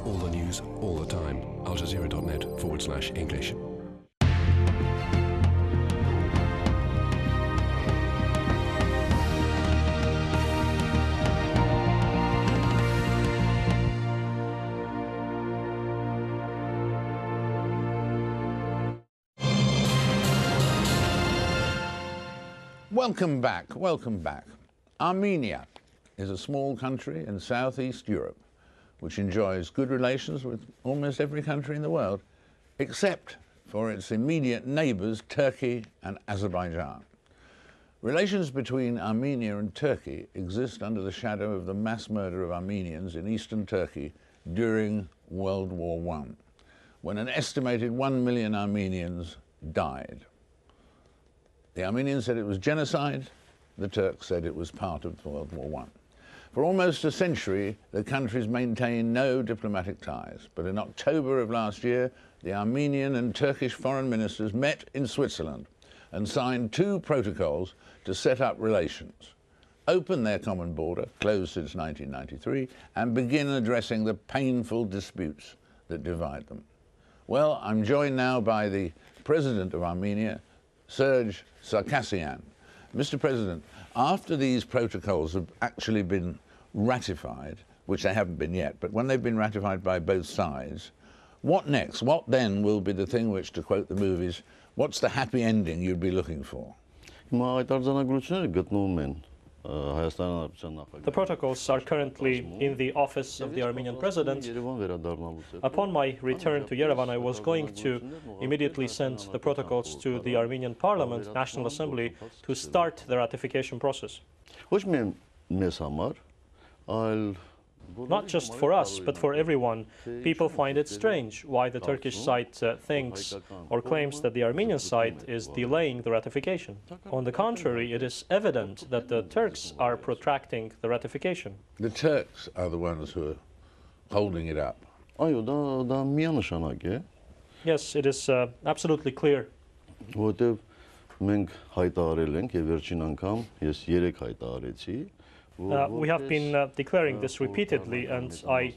All the news, all the time. ALJAZEERA.net/English. Welcome back, welcome back. Armenia is a small country in Southeast Europe which enjoys good relations with almost every country in the world, except for its immediate neighbours, Turkey and Azerbaijan. Relations between Armenia and Turkey exist under the shadow of the mass murder of Armenians in eastern Turkey during World War I, when an estimated 1 million Armenians died. The Armenians said it was genocide, the Turks said it was part of World War I. For almost a century, the countries maintained no diplomatic ties, but in October of last year, the Armenian and Turkish foreign ministers met in Switzerland and signed 2 protocols to set up relations, open their common border, closed since 1993, and begin addressing the painful disputes that divide them. Well, I'm joined now by the President of Armenia, Sezh Sargsyan. Mr. President, after these protocols have actually been ratified, which they haven't been yet, but when they've been ratified by both sides, what next? What then will be the thing which, to quote the movies, what's the happy ending you'd be looking for? The protocols are currently in the office of the Armenian president. Upon my return to Yerevan, I was going to immediately send the protocols to the Armenian Parliament, National Assembly, to start the ratification process. Not just for us, but for everyone. People find it strange why the Turkish side thinks or claims that the Armenian side is delaying the ratification. On the contrary, it is evident that the Turks are protracting the ratification. The Turks are the ones who are holding it up. Yes, it is absolutely clear. We have been declaring this repeatedly, and I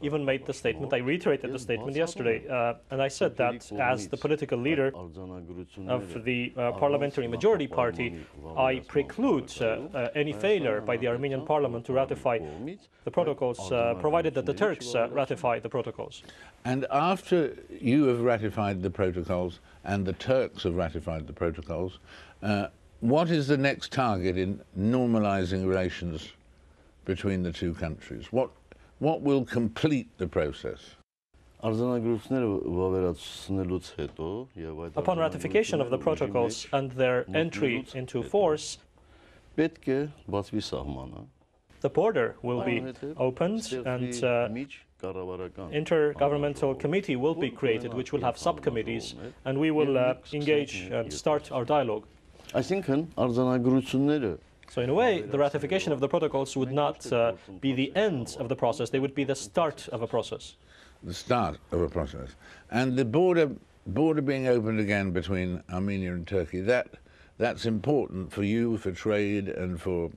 even made the statement, I reiterated the statement yesterday, and I said that as the political leader of the parliamentary majority party, I preclude any failure by the Armenian parliament to ratify the protocols, provided that the Turks ratify the protocols. And after you have ratified the protocols and the Turks have ratified the protocols, what is the next target in normalizing relations between the two countries? What will complete the process? Upon ratification of the protocols and their entry into force, the border will be opened and intergovernmental committee will be created, which will have subcommittees, and we will engage and start our dialogue. So in a way, the ratification of the protocols would not be the end of the process, they would be the start of a process. The start of a process. And the border being opened again between Armenia and Turkey, that's important for you, for trade and for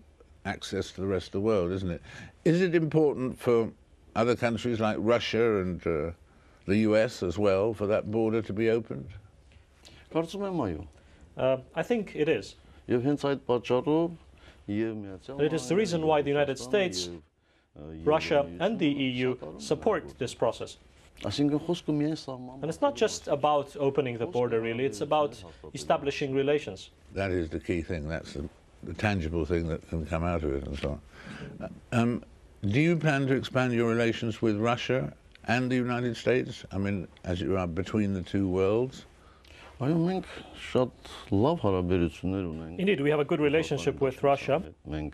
access to the rest of the world, isn't it? Is it important for other countries like Russia and the US as well, for that border to be opened? I think it is. It is the reason why the United States, Russia and the EU support this process. And it's not just about opening the border, really, it's about establishing relations. That is the key thing, that's the tangible thing that can come out of it and so on. Do you plan to expand your relations with Russia and the United States? I mean, as you are between the two worlds? Indeed, we have a good relationship with Russia. We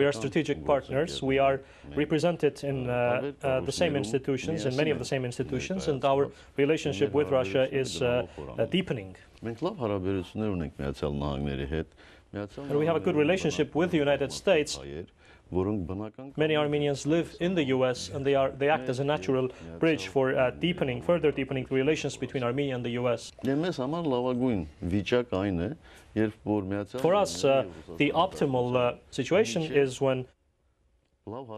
are strategic partners. We are represented in the same institutions, in many of the same institutions, and our relationship with Russia is deepening. And we have a good relationship with the United States. Many Armenians live in the US, and they act as a natural bridge for further deepening the relations between Armenia and the US. For us, the optimal situation is when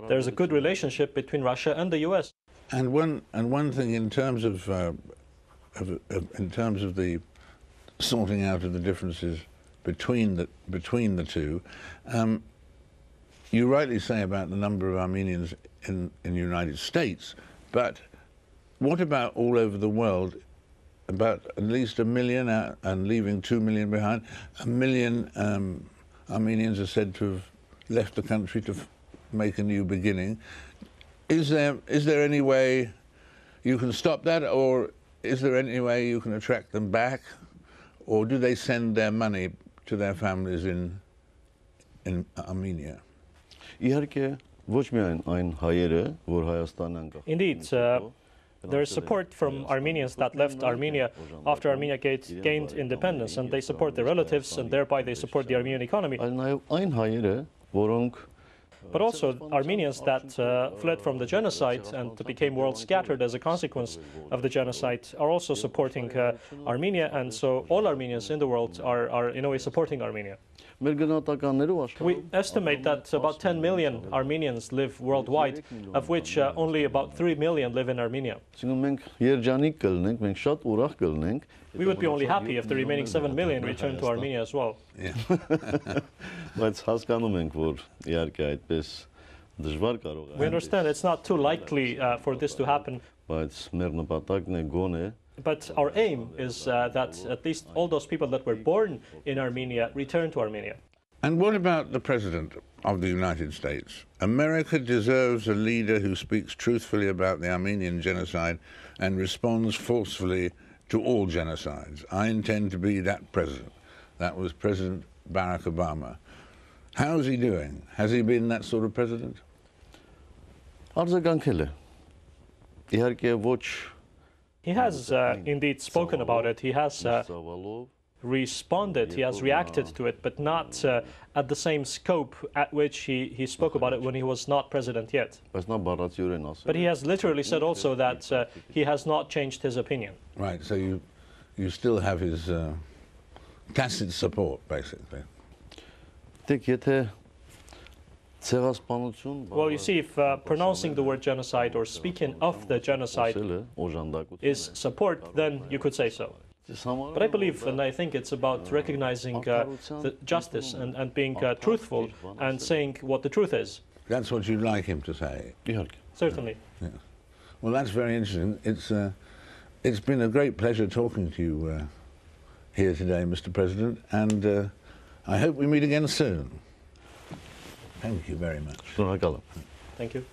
There's a good relationship between Russia and the US. And one thing in terms of the sorting out of the differences between the two, you rightly say about the number of Armenians in the United States, but what about all over the world? About at least 1 million, and leaving 2 million behind. 1 million Armenians are said to have left the country to make a new beginning. Is there any way you can stop that, or is there any way you can attract them back, or do they send their money to their families in Armenia? Indeed, there is support from Armenians that left Armenia after Armenia gained independence, and they support their relatives, and thereby they support the Armenian economy. But also Armenians that fled from the genocide and became world scattered as a consequence of the genocide are also supporting Armenia, and so all Armenians in the world are in a way supporting Armenia. We estimate that about 10 million Armenians live worldwide, of which only about 3 million live in Armenia. We would be only happy if the remaining 7 million return to Armenia as well. Yeah. We understand it's not too likely for this to happen. But our aim is that at least all those people that were born in Armenia return to Armenia. And what about the President of the United States? America deserves a leader who speaks truthfully about the Armenian genocide and responds forcefully to all genocides. I intend to be that president. That was President Barack Obama. How's he doing? Has he been that sort of president? He has indeed spoken about it. He has responded, he has reacted to it, but not at the same scope at which he spoke about it when he was not president yet. But he has literally said also that he has not changed his opinion. Right, so you still have his tacit support, basically. Well, you see, if pronouncing the word genocide or speaking of the genocide is support, then you could say so. But I believe, and I think it's about recognizing the justice and being truthful and saying what the truth is. That's what you'd like him to say? Certainly. Yeah. Well, that's very interesting. It's been a great pleasure talking to you here today, Mr. President, and I hope we meet again soon. Thank you very much. Thank you.